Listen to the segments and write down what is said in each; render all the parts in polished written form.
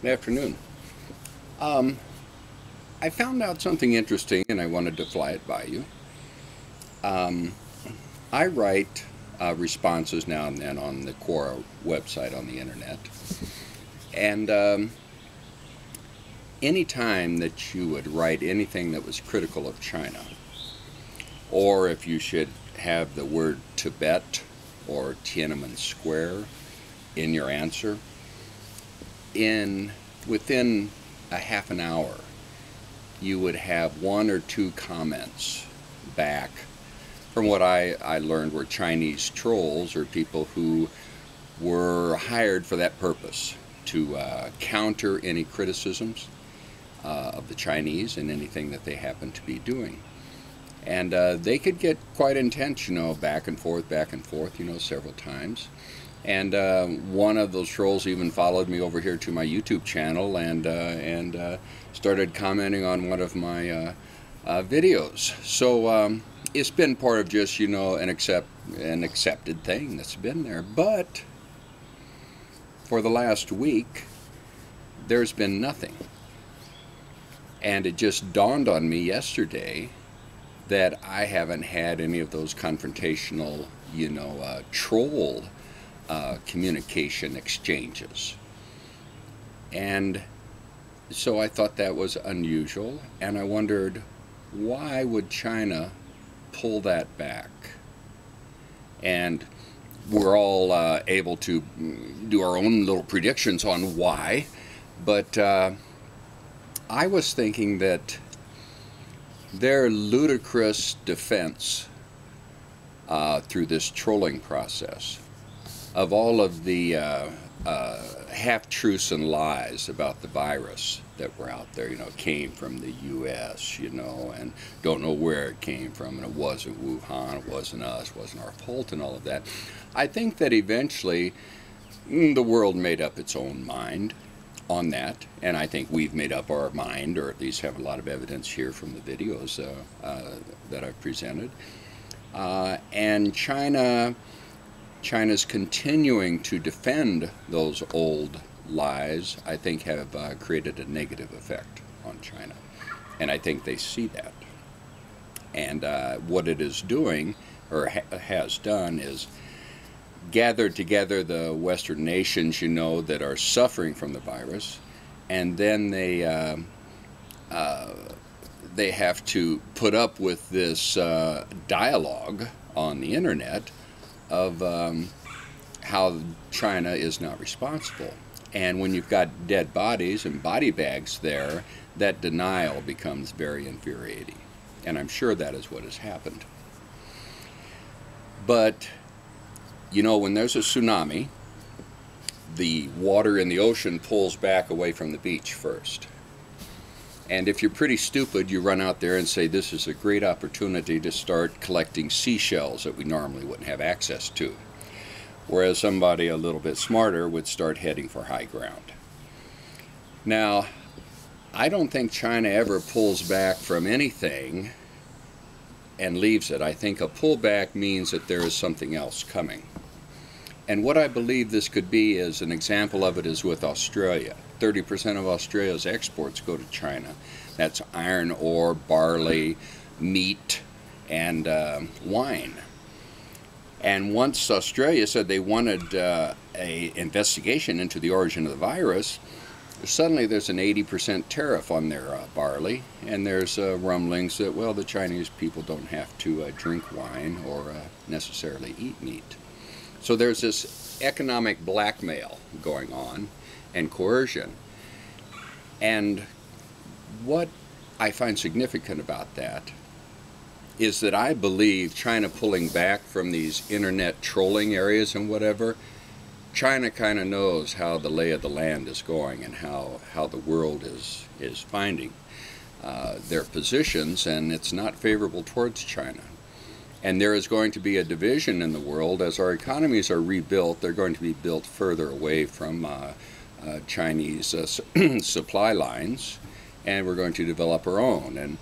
Good afternoon. Um, I found out something interesting and I wanted to fly it by you. Um, I write responses now and then on the Quora website on the internet. And any time that you would write anything that was critical of China, or if you should have the word Tibet or Tiananmen Square in your answer, in within a half an hour, you would have one or two comments back from what I learned were Chinese trolls or people who were hired for that purpose to counter any criticisms of the Chinese and anything that they happen to be doing. And they could get quite intense, back and forth, several times. And one of those trolls even followed me over here to my YouTube channel and started commenting on one of my videos. So it's been part of just an accepted thing that's been there. But for the last week, there's been nothing. And it just dawned on me yesterday that I haven't had any of those confrontational, troll communication exchanges. And so I thought that was unusual, and I wondered, why would China pull that back? And we're all able to do our own little predictions on why, but I was thinking that their ludicrous defense through this trolling process of all of the half-truths and lies about the virus that were out there, came from the U.S., and don't know where it came from, and it wasn't Wuhan, it wasn't us, it wasn't our fault, and all of that. I think that eventually the world made up its own mind on that, and I think we've made up our mind, or at least have a lot of evidence here from the videos that I've presented. And China's continuing to defend those old lies, I think, have created a negative effect on China. And I think they see that. And what it is doing, or has done, is gathered together the Western nations, that are suffering from the virus, and then they have to put up with this dialogue on the internet of how China is not responsible. And when you've got dead bodies and body bags there, that denial becomes very infuriating. And I'm sure that is what has happened. But when there's a tsunami, the water in the ocean pulls back away from the beach first. And if you're pretty stupid, you run out there and say, this is a great opportunity to start collecting seashells that we normally wouldn't have access to. Whereas somebody a little bit smarter would start heading for high ground. Now, I don't think China ever pulls back from anything and leaves it. I think a pullback means that there is something else coming. And what I believe this could be is an example of it is with Australia. 30% of Australia's exports go to China. That's iron ore, barley, meat, and wine. And once Australia said they wanted an investigation into the origin of the virus, suddenly there's an 80% tariff on their barley, and there's rumblings that, well, the Chinese people don't have to drink wine or necessarily eat meat. So there's this economic blackmail going on and coercion. And what I find significant about that is that I believe China pulling back from these internet trolling areas and whatever, China kind of knows how the lay of the land is going and how the world is finding their positions, and it's not favorable towards China. And there is going to be a division in the world. As our economies are rebuilt, they're going to be built further away from Chinese supply lines, and we're going to develop our own. And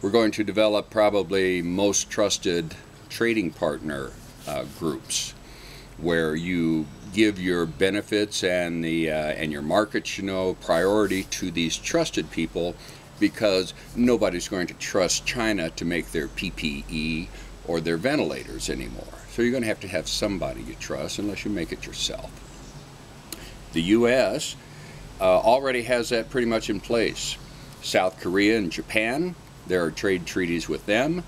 we're going to develop probably most trusted trading partner groups. where you give your benefits and your markets, priority to these trusted people, because nobody's going to trust China to make their PPE or their ventilators anymore. So you're going to have somebody you trust unless you make it yourself. The U.S. Already has that pretty much in place. South Korea and Japan, there are trade treaties with them.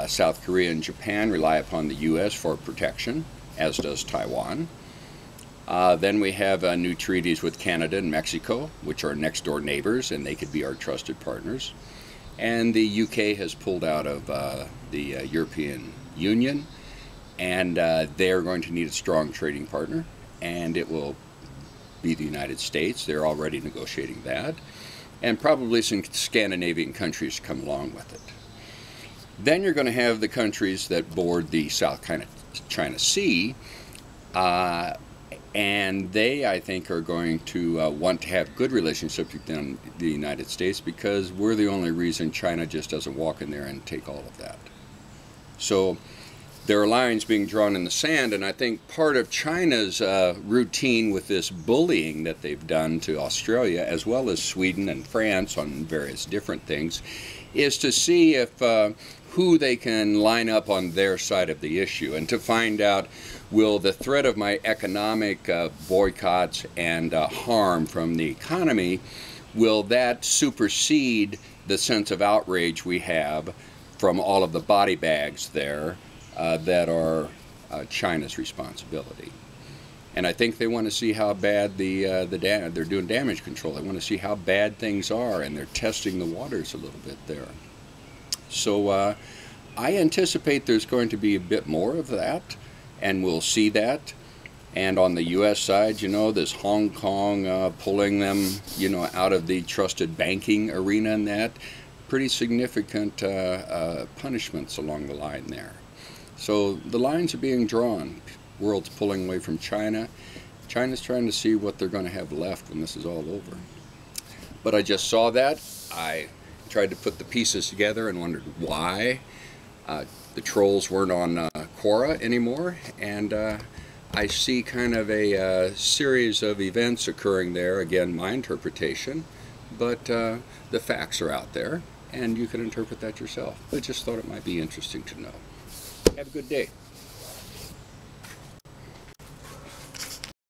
South Korea and Japan rely upon the U.S. for protection, as does Taiwan. Then we have new treaties with Canada and Mexico, which are next door neighbors, and they could be our trusted partners. And the UK has pulled out of the European Union, and they're going to need a strong trading partner, and it will be the United States. They're already negotiating that, and probably some Scandinavian countries come along with it. Then you're going to have the countries that board the South China Sea, and they, I think, are going to want to have good relationships with the United States, because we're the only reason China just doesn't walk in there and take all of that. So there are lines being drawn in the sand, and I think part of China's routine with this bullying that they've done to Australia, as well as Sweden and France on various different things, is to see if who they can line up on their side of the issue, and to find out, will the threat of my economic boycotts and harm from the economy, will that supersede the sense of outrage we have from all of the body bags there that are China's responsibility? And I think they want to see how bad they're doing damage control. They want to see how bad things are, and they're testing the waters a little bit there. So I anticipate there's going to be a bit more of that, and we'll see that. And on the U.S. side, this Hong Kong pulling them, out of the trusted banking arena, and that pretty significant punishments along the line there. So the lines are being drawn. World's pulling away from China. China's trying to see what they're going to have left when this is all over. But I just saw that. I tried to put the pieces together and wondered why the trolls weren't on Quora anymore, and I see kind of a series of events occurring there. Again, my interpretation, but the facts are out there, and you can interpret that yourself. I just thought it might be interesting to know. Have a good day.